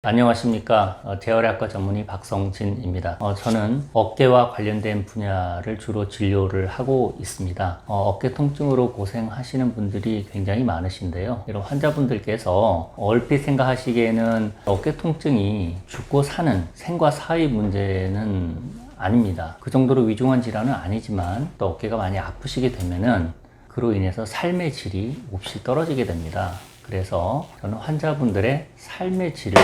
안녕하십니까. 재활의학과 전문의 박성진입니다. 저는 어깨와 관련된 분야를 주로 진료를 하고 있습니다. 어깨 통증으로 고생하시는 분들이 굉장히 많으신데요. 이런 환자분들께서 얼핏 생각하시기에는 어깨 통증이 죽고 사는 생과 사의 문제는 아닙니다. 그 정도로 위중한 질환은 아니지만 또 어깨가 많이 아프시게 되면은 그로 인해서 삶의 질이 몹시 떨어지게 됩니다. 그래서 저는 환자분들의 삶의 질을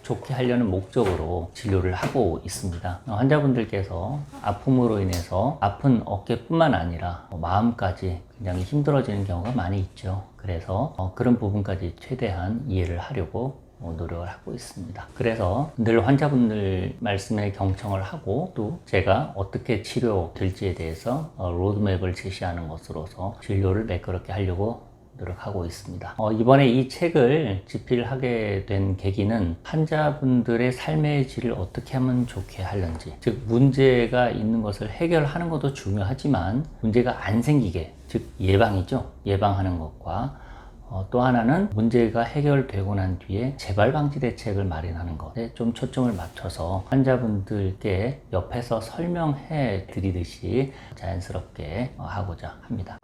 좋게 하려는 목적으로 진료를 하고 있습니다. 환자분들께서 아픔으로 인해서 아픈 어깨뿐만 아니라 마음까지 굉장히 힘들어지는 경우가 많이 있죠. 그래서 그런 부분까지 최대한 이해를 하려고 노력을 하고 있습니다. 그래서 늘 환자분들 말씀에 경청을 하고 또 제가 어떻게 치료될지에 대해서 로드맵을 제시하는 것으로서 진료를 매끄럽게 하려고 노력하고 있습니다. 이번에 이 책을 집필하게 된 계기는 환자분들의 삶의 질을 어떻게 하면 좋게 하는지, 즉 문제가 있는 것을 해결하는 것도 중요하지만 문제가 안 생기게, 즉 예방이죠. 예방하는 것과 또 하나는 문제가 해결되고 난 뒤에 재발 방지 대책을 마련하는 것에 좀 초점을 맞춰서 환자분들께 옆에서 설명해 드리듯이 자연스럽게 하고자 합니다.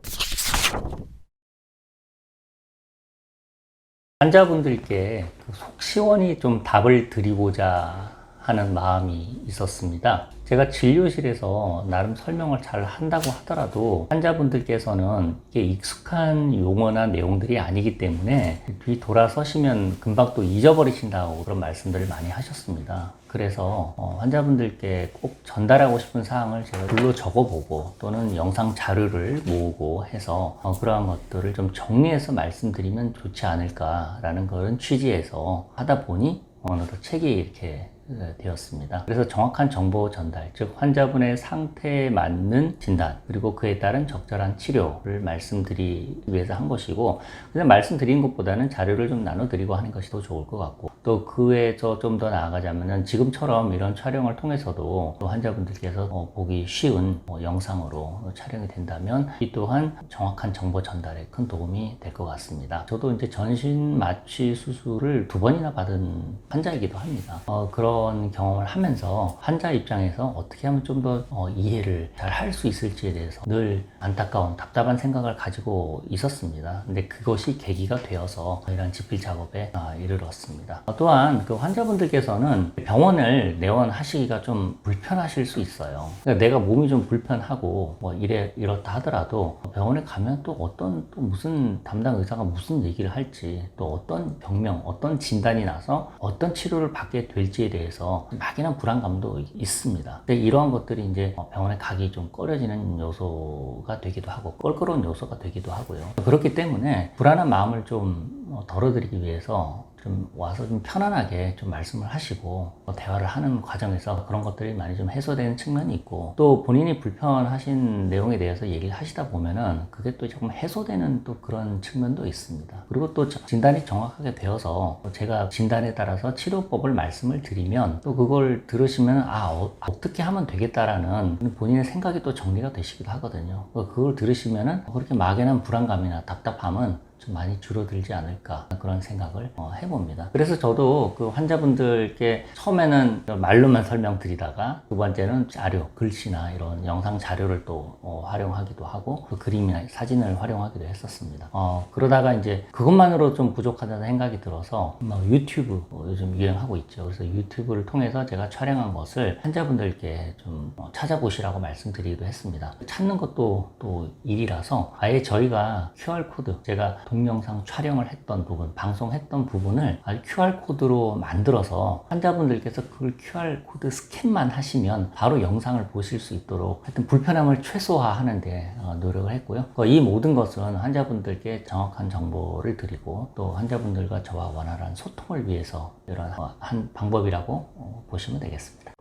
환자분들께 속 시원히 좀 답을 드리고자 하는 마음이 있었습니다. 제가 진료실에서 나름 설명을 잘 한다고 하더라도 환자분들께서는 이게 익숙한 용어나 내용들이 아니기 때문에 뒤 돌아서시면 금방 또 잊어버리신다고 그런 말씀들을 많이 하셨습니다. 그래서 환자분들께 꼭 전달하고 싶은 사항을 제가 글로 적어보고 또는 영상 자료를 모으고 해서 그러한 것들을 좀 정리해서 말씀드리면 좋지 않을까라는 그런 취지에서 하다 보니 어느덧 책이 이렇게 되었습니다. 그래서 정확한 정보 전달, 즉 환자분의 상태에 맞는 진단 그리고 그에 따른 적절한 치료를 말씀드리기 위해서 한 것이고, 그냥 말씀드린 것보다는 자료를 좀 나눠드리고 하는 것이 더 좋을 것 같고, 또 그 외에서 좀 더 나아가자면은 지금처럼 이런 촬영을 통해서도 또 환자분들께서 보기 쉬운 영상으로 촬영이 된다면 이 또한 정확한 정보 전달에 큰 도움이 될 것 같습니다. 저도 이제 전신 마취 수술을 2번이나 받은 환자이기도 합니다. 그런 경험을 하면서 환자 입장에서 어떻게 하면 좀 더 이해를 잘 할 수 있을지에 대해서 늘 안타까운 답답한 생각을 가지고 있었습니다. 근데 그것이 계기가 되어서 이런 집필 작업에 이르렀습니다. 또한 그 환자분들께서는 병원을 내원하시기가 좀 불편하실 수 있어요. 그러니까 내가 몸이 좀 불편하고 이렇다 하더라도 병원에 가면 또 무슨 담당 의사가 무슨 얘기를 할지, 또 어떤 병명, 어떤 진단이 나서 어떤 치료를 받게 될지에 대해서 막연한 불안감도 있습니다. 근데 이러한 것들이 이제 병원에 가기 좀 꺼려지는 요소가 되기도 하고 껄끄러운 요소가 되기도 하고요. 그렇기 때문에 불안한 마음을 좀 덜어드리기 위해서 좀 와서 좀 편안하게 좀 말씀을 하시고 대화를 하는 과정에서 그런 것들이 많이 좀 해소되는 측면이 있고, 또 본인이 불편하신 내용에 대해서 얘기를 하시다 보면은 그게 또 조금 해소되는 또 그런 측면도 있습니다. 그리고 또 진단이 정확하게 되어서 제가 진단에 따라서 치료법을 말씀을 드리면 또 그걸 들으시면 어떻게 하면 되겠다라는 본인의 생각이 또 정리가 되시기도 하거든요. 그걸 들으시면은 그렇게 막연한 불안감이나 답답함은 좀 많이 줄어들지 않을까 그런 생각을 해봅니다. 그래서 저도 그 환자분들께 처음에는 말로만 설명드리다가 두 번째는 자료, 글씨나 이런 영상 자료를 또 활용하기도 하고 그 그림이나 사진을 활용하기도 했었습니다. 그러다가 이제 그것만으로 좀 부족하다는 생각이 들어서 유튜브 요즘 유행하고 있죠. 그래서 유튜브를 통해서 제가 촬영한 것을 환자분들께 좀 찾아보시라고 말씀드리기도 했습니다. 찾는 것도 또 일이라서 아예 저희가 QR코드, 제가 동영상 촬영을 했던 부분, 방송했던 부분을 아주 QR코드로 만들어서 환자분들께서 그걸 QR코드 스캔만 하시면 바로 영상을 보실 수 있도록 하여튼 불편함을 최소화하는 데 노력을 했고요. 이 모든 것은 환자분들께 정확한 정보를 드리고 또 환자분들과 저와 원활한 소통을 위해서 이런 한 방법이라고 보시면 되겠습니다.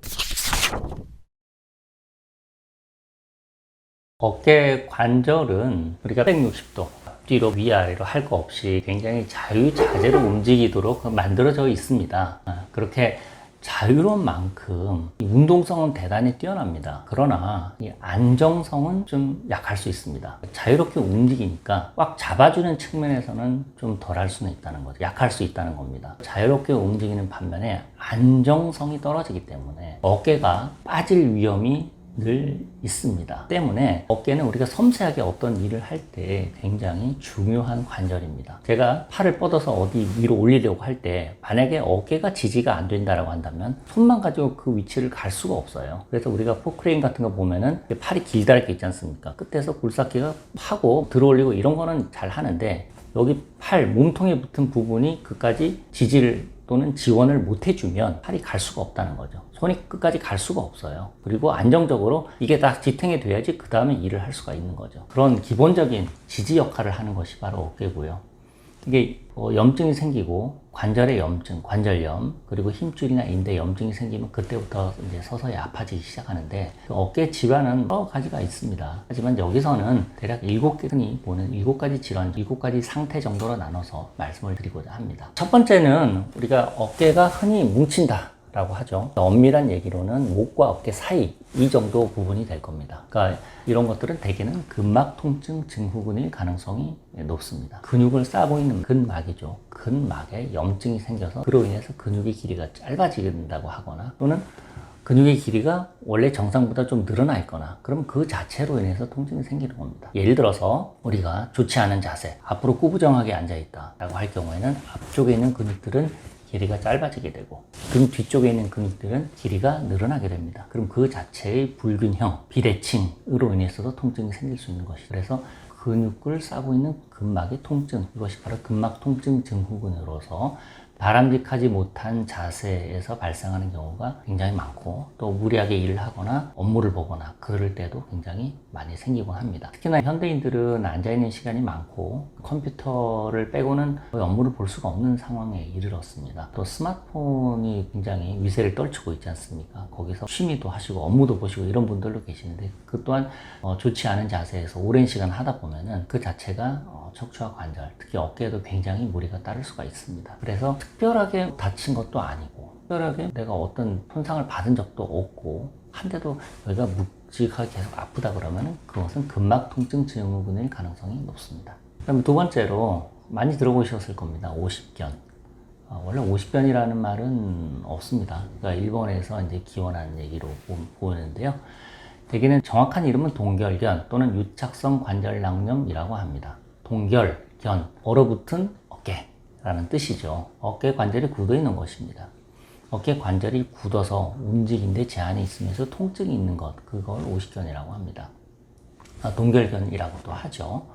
어깨 관절은 우리가 160도 앞뒤로 위아래로 할 거 없이 굉장히 자유자재로 움직이도록 만들어져 있습니다. 그렇게 자유로운 만큼 이 운동성은 대단히 뛰어납니다. 그러나 이 안정성은 좀 약할 수 있습니다. 자유롭게 움직이니까 꽉 잡아주는 측면에서는 좀 덜할 수는 있다는 거죠. 약할 수 있다는 겁니다. 자유롭게 움직이는 반면에 안정성이 떨어지기 때문에 어깨가 빠질 위험이 늘 있습니다. 때문에 어깨는 우리가 섬세하게 어떤 일을 할 때 굉장히 중요한 관절입니다. 제가 팔을 뻗어서 어디 위로 올리려고 할 때 만약에 어깨가 지지가 안 된다라고 한다면 손만 가지고 그 위치를 갈 수가 없어요. 그래서 우리가 포크레인 같은 거 보면은 팔이 길다랗게 있지 않습니까? 끝에서 굴삭기가 파고 들어올리고 이런 거는 잘 하는데 여기 팔 몸통에 붙은 부분이 그까지 지지를 또는 지원을 못 해주면 팔이 갈 수가 없다는 거죠. 손이 끝까지 갈 수가 없어요. 그리고 안정적으로 이게 다 지탱이 돼야지 그 다음에 일을 할 수가 있는 거죠. 그런 기본적인 지지 역할을 하는 것이 바로 어깨고요. 이게 염증이 생기고 관절의 염증, 관절염, 그리고 힘줄이나 인대 염증이 생기면 그때부터 이제 서서히 아파지기 시작하는데 그 어깨 질환은 여러 가지가 있습니다. 하지만 여기서는 대략 7개 흔히 보는 7가지 질환, 7가지 상태 정도로 나눠서 말씀을 드리고자 합니다. 첫 번째는 우리가 어깨가 흔히 뭉친다 라고 하죠. 엄밀한 얘기로는 목과 어깨 사이 이 정도 부분이 될 겁니다. 그러니까 이런 것들은 대개는 근막 통증 증후군일 가능성이 높습니다. 근육을 싸고 있는 근막이죠. 근막에 염증이 생겨서 그로 인해서 근육의 길이가 짧아진다고 하거나 또는 근육의 길이가 원래 정상보다 좀 늘어나 있거나 그럼 그 자체로 인해서 통증이 생기는 겁니다. 예를 들어서 우리가 좋지 않은 자세, 앞으로 꾸부정하게 앉아있다 라고 할 경우에는 앞쪽에 있는 근육들은 길이가 짧아지게 되고 등 뒤쪽에 있는 근육들은 길이가 늘어나게 됩니다. 그럼 그 자체의 불균형, 비대칭으로 인해서도 통증이 생길 수 있는 것이죠. 그래서 근육을 싸고 있는 근막의 통증, 이것이 바로 근막 통증 증후군으로서 바람직하지 못한 자세에서 발생하는 경우가 굉장히 많고 또 무리하게 일을 하거나 업무를 보거나 그럴 때도 굉장히 많이 생기곤 합니다. 특히나 현대인들은 앉아있는 시간이 많고 컴퓨터를 빼고는 거의 업무를 볼 수가 없는 상황에 이르렀습니다. 또 스마트폰이 굉장히 위세를 떨치고 있지 않습니까? 거기서 취미도 하시고 업무도 보시고 이런 분들도 계시는데 그 또한 좋지 않은 자세에서 오랜 시간 하다 보면은 그 자체가 척추와 관절, 특히 어깨에도 굉장히 무리가 따를 수가 있습니다. 그래서 특별하게 다친 것도 아니고 특별하게 내가 어떤 손상을 받은 적도 없고 한데도 여기가 묵직하게 계속 아프다 그러면 그것은 근막 통증 증후군일 가능성이 높습니다. 그럼 두 번째로 많이 들어보셨을 겁니다. 오십견. 원래 오십견이라는 말은 없습니다. 그러니까 일본에서 이제 기원한 얘기로 보이는데요. 대개는 정확한 이름은 동결견 또는 유착성 관절낭염이라고 합니다. 동결, 견, 얼어붙은 어깨라는 뜻이죠. 어깨 관절이 굳어 있는 것입니다. 어깨 관절이 굳어서 움직이는데 제한이 있으면서 통증이 있는 것, 그걸 오십견이라고 합니다. 동결견이라고도 하죠.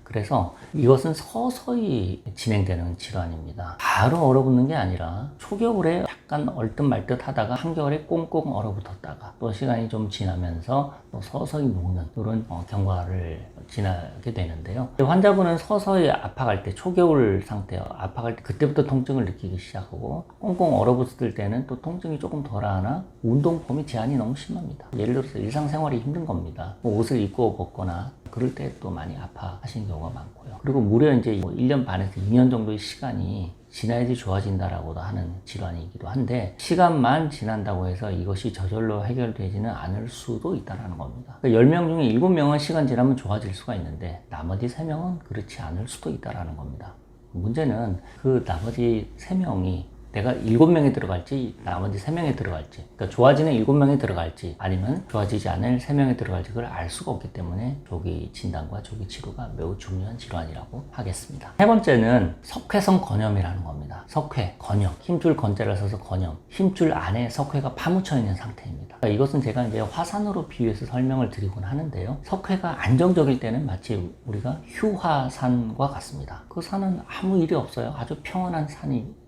그래서 이것은 서서히 진행되는 질환입니다. 바로 얼어붙는 게 아니라 초겨울에 약간 얼듯말듯 하다가 한겨울에 꽁꽁 얼어붙었다가 또 시간이 좀 지나면서 또 서서히 녹는 그런 경과를 지나게 되는데요. 환자분은 서서히 아파갈 때 초겨울 상태 아파갈 때 그때부터 통증을 느끼기 시작하고 꽁꽁 얼어붙을 때는 또 통증이 조금 덜하나 운동 범위 제한이 너무 심합니다. 예를 들어서 일상생활이 힘든 겁니다. 옷을 입고 벗거나 그럴 때 또 많이 아파하시는 경우가 많고요. 그리고 무려 이제 1년 반에서 2년 정도의 시간이 지나야지 좋아진다라고도 하는 질환이기도 한데 시간만 지난다고 해서 이것이 저절로 해결되지는 않을 수도 있다는 겁니다. 그러니까 10명 중에 7명은 시간 지나면 좋아질 수가 있는데 나머지 3명은 그렇지 않을 수도 있다는 겁니다. 문제는 그 나머지 3명이 내가 7명에 들어갈지 나머지 3명에 들어갈지 그러니까 좋아지는 7명에 들어갈지 아니면 좋아지지 않을 3명에 들어갈지 그걸 알 수가 없기 때문에 조기 진단과 조기 치료가 매우 중요한 질환이라고 하겠습니다. 세 번째는 석회성 건염이라는 겁니다. 석회, 건염, 힘줄 건자를 써서 건염, 힘줄 안에 석회가 파묻혀 있는 상태입니다. 그러니까 이것은 제가 이제 화산으로 비유해서 설명을 드리곤 하는데요. 석회가 안정적일 때는 마치 우리가 휴화산과 같습니다. 그 산은 아무 일이 없어요. 아주 평온한 산이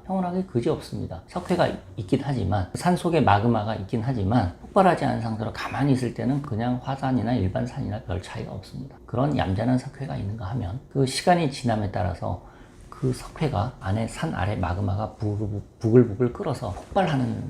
평온하게 그지없습니다. 석회가 있긴 하지만 산 속에 마그마가 있긴 하지만 폭발하지 않은 상태로 가만히 있을 때는 그냥 화산이나 일반 산이나 별 차이가 없습니다. 그런 얌전한 석회가 있는가 하면 그 시간이 지남에 따라서 그 석회가 안에 산 아래 마그마가 부글부글 끓어서 폭발하는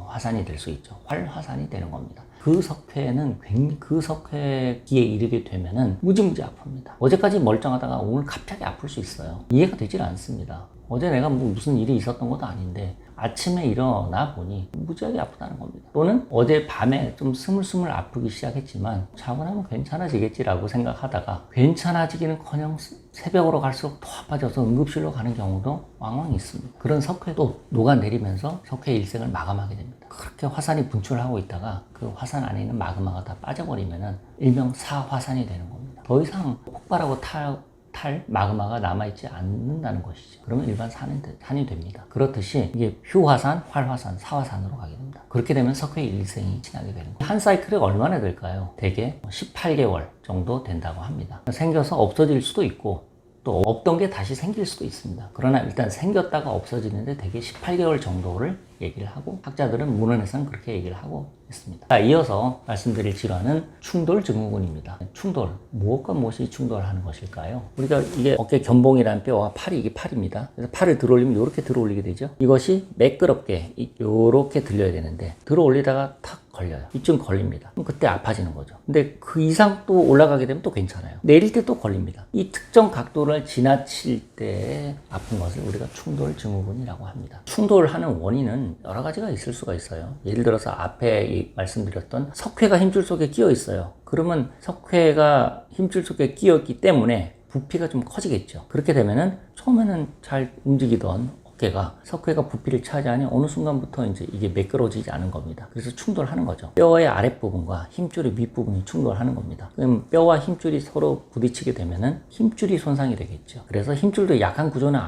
화산이 될 수 있죠. 활화산이 되는 겁니다. 그 석회는 그 석회기에 이르게 되면은 무지무지 아픕니다. 어제까지 멀쩡하다가 오늘 갑자기 아플 수 있어요. 이해가 되질 않습니다. 어제 내가 뭐 무슨 일이 있었던 것도 아닌데 아침에 일어나 보니 무지하게 아프다는 겁니다. 또는 어제 밤에 좀 스물스물 아프기 시작했지만 자고 나면 괜찮아지겠지라고 생각하다가 괜찮아지기는커녕 새벽으로 갈수록 더 아파져서 응급실로 가는 경우도 왕왕 있습니다. 그런 석회도 녹아내리면서 석회 일생을 마감하게 됩니다. 그렇게 화산이 분출하고 있다가 그 화산 안에 있는 마그마가 다 빠져버리면은 일명 사화산이 되는 겁니다. 더 이상 폭발하고 탈 마그마가 남아있지 않는다는 것이죠. 그러면 일반 산이 됩니다. 그렇듯이 이게 휴화산, 활화산, 사화산으로 가게 됩니다. 그렇게 되면 석회 일생이 지나게 되는 거예요. 한 사이클이 얼마나 될까요? 대개 18개월 정도 된다고 합니다. 생겨서 없어질 수도 있고 또 없던 게 다시 생길 수도 있습니다. 그러나 일단 생겼다가 없어지는데 대개 18개월 정도를 얘기를 하고 학자들은 문헌에서는 그렇게 얘기를 하고 있습니다. 자, 이어서 말씀드릴 질환은 충돌증후군입니다. 충돌, 무엇과 무엇이 충돌하는 것일까요? 우리가 이게 어깨 견봉이라는 뼈와 팔이 이게 팔입니다. 그래서 팔을 들어올리면 이렇게 들어올리게 되죠. 이것이 매끄럽게 이렇게 들려야 되는데 들어올리다가 탁 걸려요. 이쯤 걸립니다. 그럼 그때 아파지는 거죠. 근데 그 이상 또 올라가게 되면 또 괜찮아요. 내릴 때 또 걸립니다. 이 특정 각도를 지나칠 때 아픈 것을 우리가 충돌증후군이라고 합니다. 충돌하는 원인은 여러 가지가 있을 수가 있어요. 예를 들어서 앞에 말씀드렸던 석회가 힘줄 속에 끼어 있어요. 그러면 석회가 힘줄 속에 끼었기 때문에 부피가 좀 커지겠죠. 그렇게 되면은 처음에는 잘 움직이던 어깨가 석회가 부피를 차지하니 어느 순간부터 이제 이게 매끄러지지 않은 겁니다. 그래서 충돌하는 거죠. 뼈의 아랫부분과 힘줄의 윗부분이 충돌하는 겁니다. 그럼 뼈와 힘줄이 서로 부딪히게 되면은 힘줄이 손상이 되겠죠. 그래서 힘줄도 약한 구조는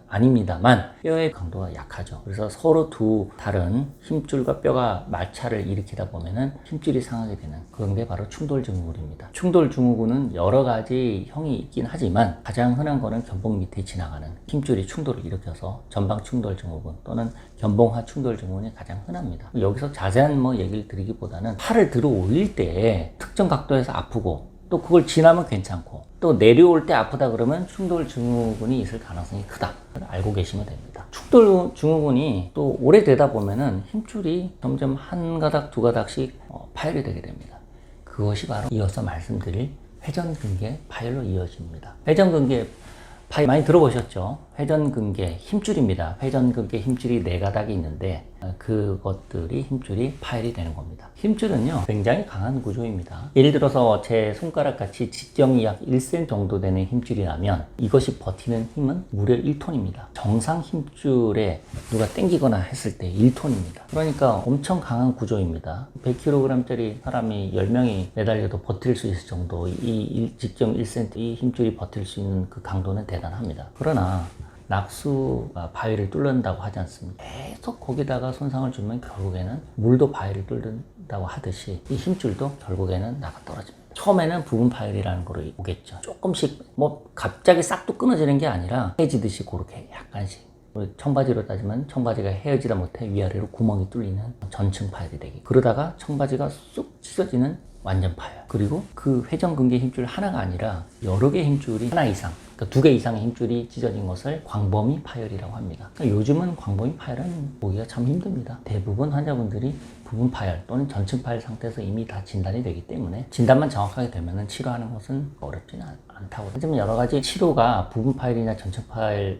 아닙니다만 뼈의 강도가 약하죠. 그래서 서로 두 다른 힘줄과 뼈가 마찰을 일으키다 보면은 힘줄이 상하게 되는 그런 게 바로 충돌증후군입니다. 충돌증후군은 여러 가지 형이 있긴 하지만 가장 흔한 거는 견봉 밑에 지나가는 힘줄이 충돌을 일으켜서 전방 충돌증후군 또는 견봉하 충돌증후군이 가장 흔합니다. 여기서 자세한 얘기를 드리기보다는 팔을 들어 올릴 때 특정 각도에서 아프고 또 그걸 지나면 괜찮고 또 내려올 때 아프다 그러면 충돌증후군이 있을 가능성이 크다. 알고 계시면 됩니다. 충돌증후군이 또 오래되다 보면은 힘줄이 점점 한 가닥 두 가닥씩 파열이 되게 됩니다. 그것이 바로 이어서 말씀드릴 회전근개 파열로 이어집니다. 회전근개 파열 많이 들어보셨죠? 회전근개 힘줄입니다. 회전근개 힘줄이 4가닥이 있는데 그것들이 힘줄이 파열이 되는 겁니다. 힘줄은요 굉장히 강한 구조입니다. 예를 들어서 제 손가락 같이 직경이 약 1cm 정도 되는 힘줄이라면 이것이 버티는 힘은 무려 1톤입니다. 정상 힘줄에 누가 당기거나 했을 때 1톤입니다. 그러니까 엄청 강한 구조입니다. 100kg짜리 사람이 10명이 매달려도 버틸 수 있을 정도 이 직경 1cm 이 힘줄이 버틸 수 있는 그 강도는 대단합니다. 그러나 낙수가 바위를 뚫는다고 하지 않습니까? 계속 거기다가 손상을 주면 결국에는 물도 바위를 뚫는다고 하듯이 이 힘줄도 결국에는 나가 떨어집니다. 처음에는 부분 파열이라는 거로 오겠죠. 조금씩 갑자기 싹도 끊어지는 게 아니라 헤어지듯이 그렇게 약간씩 청바지로 따지면 청바지가 헤어지다 못해 위아래로 구멍이 뚫리는 전층 파열이 되기 그러다가 청바지가 쑥 찢어지는 완전 파열 그리고 그 회전근개 힘줄 하나가 아니라 여러 개의 힘줄이 하나 이상 그러니까 2개 이상의 힘줄이 찢어진 것을 광범위 파열이라고 합니다. 그러니까 요즘은 광범위 파열은 보기가 참 힘듭니다. 대부분 환자분들이 부분 파열 또는 전층 파열 상태에서 이미 다 진단이 되기 때문에 진단만 정확하게 되면 치료하는 것은 어렵지는 않다고. 하지만 여러 가지 치료가 부분 파열이냐 전층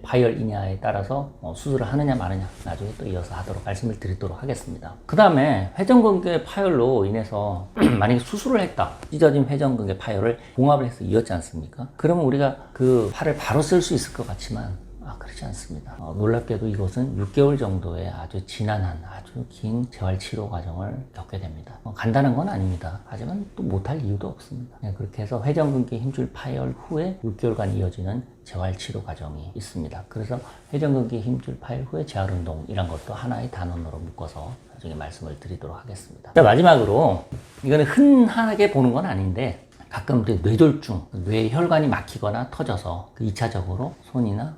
파열이냐에 따라서 수술을 하느냐 마느냐 나중에 또 이어서 하도록 말씀을 드리도록 하겠습니다. 그 다음에 회전근개 파열로 인해서 만약에 수술을 했다. 찢어진 회전근개 파열을 봉합을 해서 이었지 않습니까? 그러면 우리가 그 팔을 바로 쓸 수 있을 것 같지만 그렇지 않습니다. 놀랍게도 이것은 6개월 정도의 아주 지난한 아주 긴 재활치료 과정을 겪게 됩니다. 간단한 건 아닙니다. 하지만 또 못할 이유도 없습니다. 그렇게 해서 회전근개 힘줄 파열 후에 6개월간 이어지는 재활치료 과정이 있습니다. 그래서 회전근개 힘줄 파열 후에 재활운동이란 것도 하나의 단원으로 묶어서 나중에 말씀을 드리도록 하겠습니다. 자, 마지막으로 이거는 흔하게 보는 건 아닌데 가끔 뇌졸중, 뇌혈관이 막히거나 터져서 2차적으로 손이나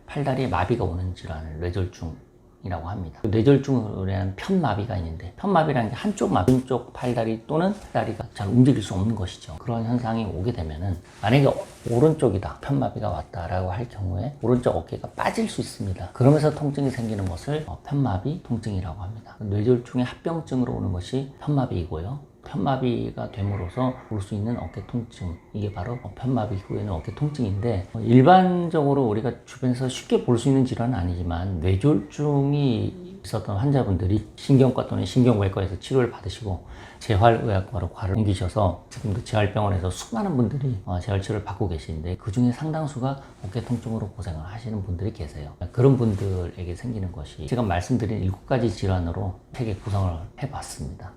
팔다리에 마비가 오는 질환을 뇌졸중이라고 합니다. 뇌졸중으로 인한 편마비가 있는데 편마비라는 게 한쪽 팔다리 또는 다리가 잘 움직일 수 없는 것이죠. 그런 현상이 오게 되면은 만약에 오른쪽이다 편마비가 왔다라고 할 경우에 오른쪽 어깨가 빠질 수 있습니다. 그러면서 통증이 생기는 것을 편마비 통증이라고 합니다. 뇌졸중의 합병증으로 오는 것이 편마비이고요. 편마비가 됨으로써 올 수 있는 어깨 통증, 이게 바로 편마비 후에는 어깨 통증인데, 일반적으로 우리가 주변에서 쉽게 볼 수 있는 질환은 아니지만 뇌졸중이 있었던 환자분들이 신경과 또는 신경외과에서 치료를 받으시고 재활의학과로 과를 옮기셔서 지금도 재활병원에서 수많은 분들이 재활치료를 받고 계시는데, 그 중에 상당수가 어깨 통증으로 고생을 하시는 분들이 계세요. 그런 분들에게 생기는 것이 지금 말씀드린 7가지 질환으로 책에 구성을 해봤습니다.